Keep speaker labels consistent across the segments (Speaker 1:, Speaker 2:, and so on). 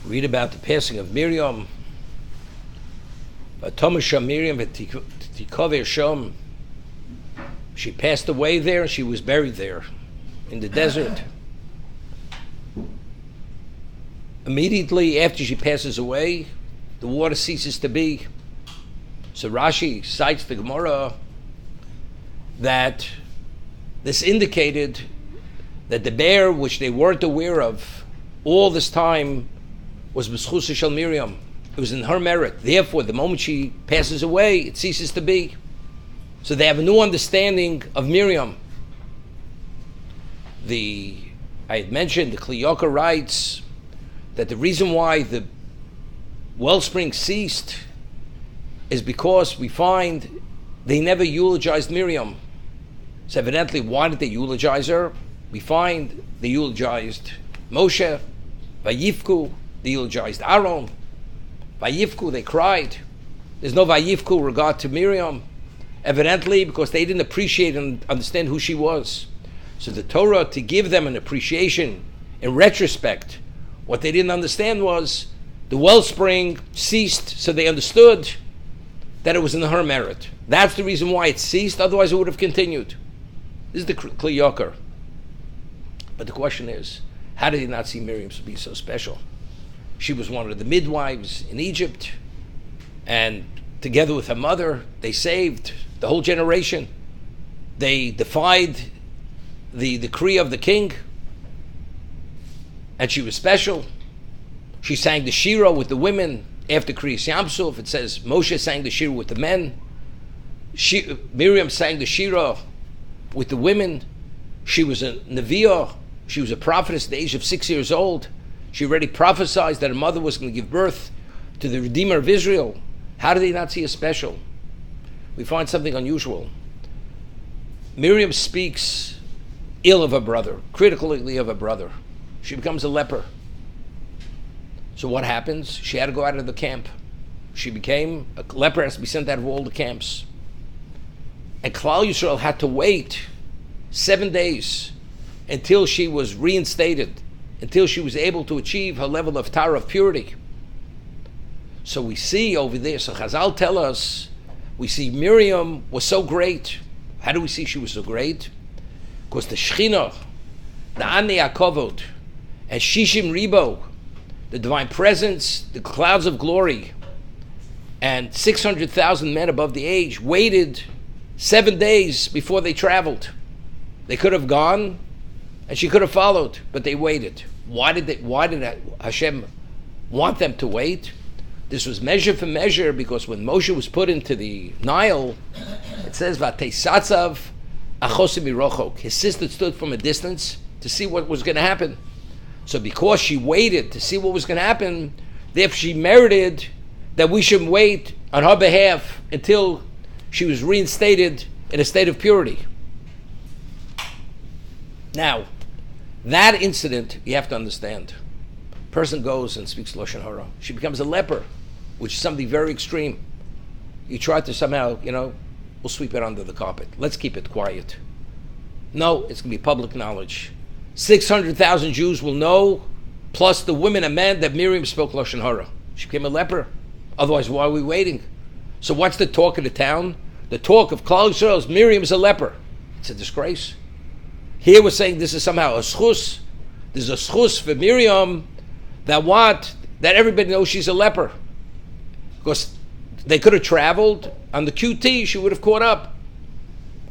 Speaker 1: read about the passing of Miriam. Miriam, she passed away there and she was buried there in the desert. Immediately after she passes away, the water ceases to be. So Rashi cites the Gemara that this indicated that the bear, which they weren't aware of all this time, was B'schus Shel Miriam. It was in her merit. Therefore, the moment she passes away, it ceases to be. So they have a new understanding of Miriam. I had mentioned, the Kli Yakar writes that the reason why the wellspring ceased is because we find they never eulogized Miriam. So evidently, why did they eulogize her? We find they eulogized Moshe, Vayivku, they eulogized Aaron, Vayivku, they cried. There's no Vayivku regard to Miriam, evidently because they didn't appreciate and understand who she was. So the Torah, to give them an appreciation in retrospect, what they didn't understand was the wellspring ceased, so they understood that it was in her merit. That's the reason why it ceased, otherwise it would have continued. This is the Kli Yakar. But the question is, how did he not see Miriam to be so special? She was one of the midwives in Egypt, and together with her mother, they saved the whole generation. They defied the decree of the king, and she was special. She sang the Shira with the women after Kriyas Yamsuf. It says Moshe sang the Shira with the men. Miriam sang the Shira with the women. She was a Neviah. She was a prophetess at the age of 6 years old. She already prophesied that her mother was going to give birth to the Redeemer of Israel. How did they not see her special? We find something unusual. Miriam speaks ill of her brother, critically of her brother. She becomes a leper. So what happens? She had to go out of the camp. She became a leper, has to be sent out of all the camps. And Klal Yisrael had to wait 7 days until she was reinstated, until she was able to achieve her level of Tara, of purity. So we see over there, so Chazal tell us, we see Miriam was so great. How do we see she was so great? Because the Shechina, the Ani HaKavod, and Shishim Ribo, the divine presence, the clouds of glory, and 600,000 men above the age waited 7 days before they traveled. They could have gone, and she could have followed, but they waited. Why did Hashem want them to wait? This was measure for measure, because when Moshe was put into the Nile, it says Vatesatzav Achosim Mirochok. His sister stood from a distance to see what was going to happen. So because she waited to see what was going to happen, therefore she merited that we should wait on her behalf until she was reinstated in a state of purity. Now, that incident, you have to understand. A person goes and speaks Lashon Hara. She becomes a leper, which is something very extreme. You try to somehow, we'll sweep it under the carpet. Let's keep it quiet. No, it's going to be public knowledge. 600,000 Jews will know, plus the women and men, that Miriam spoke Lashon Hara. She became a leper. Otherwise, why are we waiting? So what's the talk of the town? The talk of Klal Yisrael is Miriam is a leper. It's a disgrace. Here we're saying this is somehow a schus. There's a schus for Miriam that everybody knows she's a leper. Because they could have traveled on the QT, she would have caught up.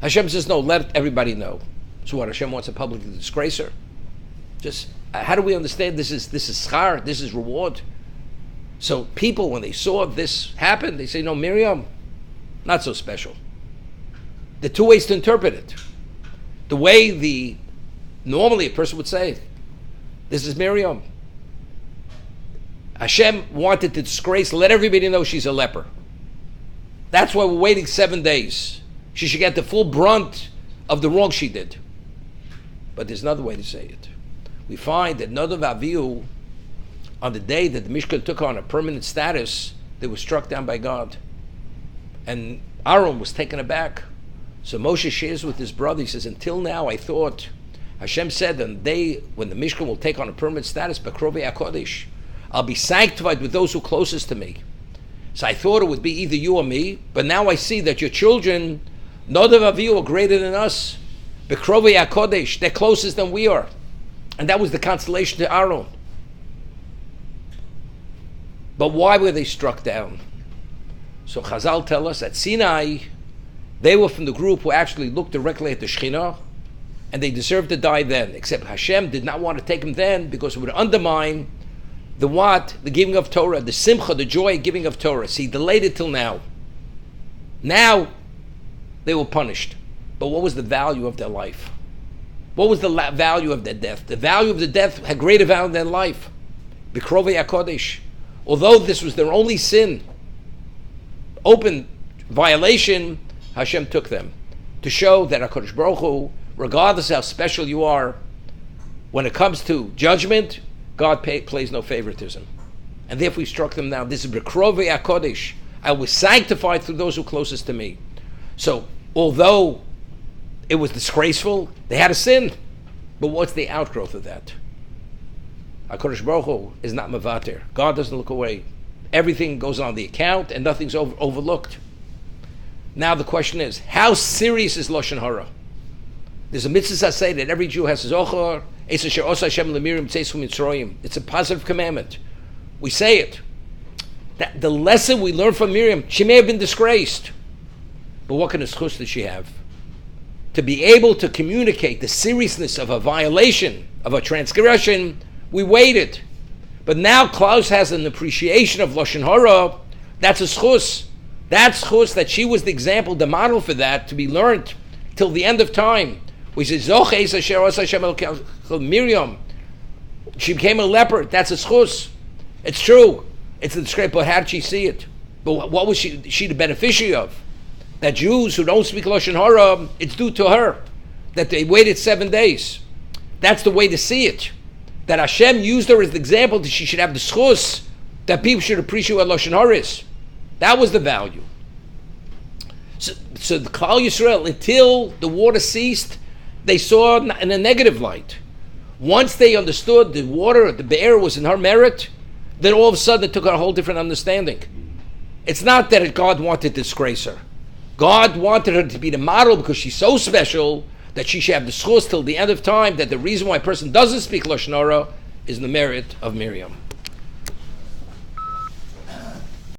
Speaker 1: Hashem says, no, let everybody know. So what, Hashem wants to publicly disgrace her? Just, how do we understand this is schar, this is reward? So people, when they saw this happen, they say, no, Miriam, not so special. There are two ways to interpret it. The way normally a person would say, this is Miriam. Hashem wanted to disgrace, let everybody know she's a leper. That's why we're waiting 7 days. She should get the full brunt of the wrong she did. But there's another way to say it. We find that Nadav Avihu, on the day that the Mishkan took on a permanent status, they were struck down by God. And Aaron was taken aback. So Moshe shares with his brother, he says, until now I thought, Hashem said on the day when the Mishkan will take on a permanent status, Bakrovi HaKodesh, I'll be sanctified with those who are closest to me. So I thought it would be either you or me, but now I see that your children, Nodav Avihu, are greater than us. Bekrovei HaKodesh, they're closest than we are. And that was the consolation to Aaron. But why were they struck down? So Chazal tell us at Sinai, they were from the group who actually looked directly at the Shekhinah, and they deserved to die then. Except Hashem did not want to take them then because it would undermine the what? The giving of Torah, the simcha, the joy of giving of Torah. See, he delayed it till now. Now, they were punished. But what was the value of their life? What was the value of their death? The value of the death had greater value than their life. B'krovei HaKodesh. Although this was their only sin, open violation, Hashem took them to show that HaKadosh Baruch Hu, regardless of how special you are, when it comes to judgment, God plays no favoritism. And therefore he struck them down. This is B'krovei HaKodesh. I was sanctified through those who are closest to me. So, although it was disgraceful, they had a sin. But what's the outgrowth of that? HaKadosh Baruch Hu is not mevater. God doesn't look away. Everything goes on the account and nothing's overlooked. Now the question is, how serious is Lashon Hara? There's a mitzvah say that every Jew has his ochor. It's a positive commandment. We say it. That the lesson we learned from Miriam, she may have been disgraced, but what kind of schus did she have? To be able to communicate the seriousness of a violation, of a transgression, we waited. But now Klaus has an appreciation of Lashon Hara. That's a schus. That's schus that she was the example, the model for that, to be learned till the end of time. We say, Miriam, she became a leper. That's a schus. It's true. It's a disgrace, but how did she see it? But what was she the beneficiary of? That Jews who don't speak Lashon Hara, it's due to her. That they waited 7 days. That's the way to see it. That Hashem used her as the example that she should have the schus, that people should appreciate what Lashon Hara is. That was the value. So the Klal Yisrael, until the water ceased, they saw in a negative light. Once they understood the water, the be'er was in her merit, then all of a sudden it took a whole different understanding. It's not that God wanted to disgrace her. God wanted her to be the model because she's so special that she should have the schus till the end of time, that the reason why a person doesn't speak Lashon Hara is the merit of Miriam.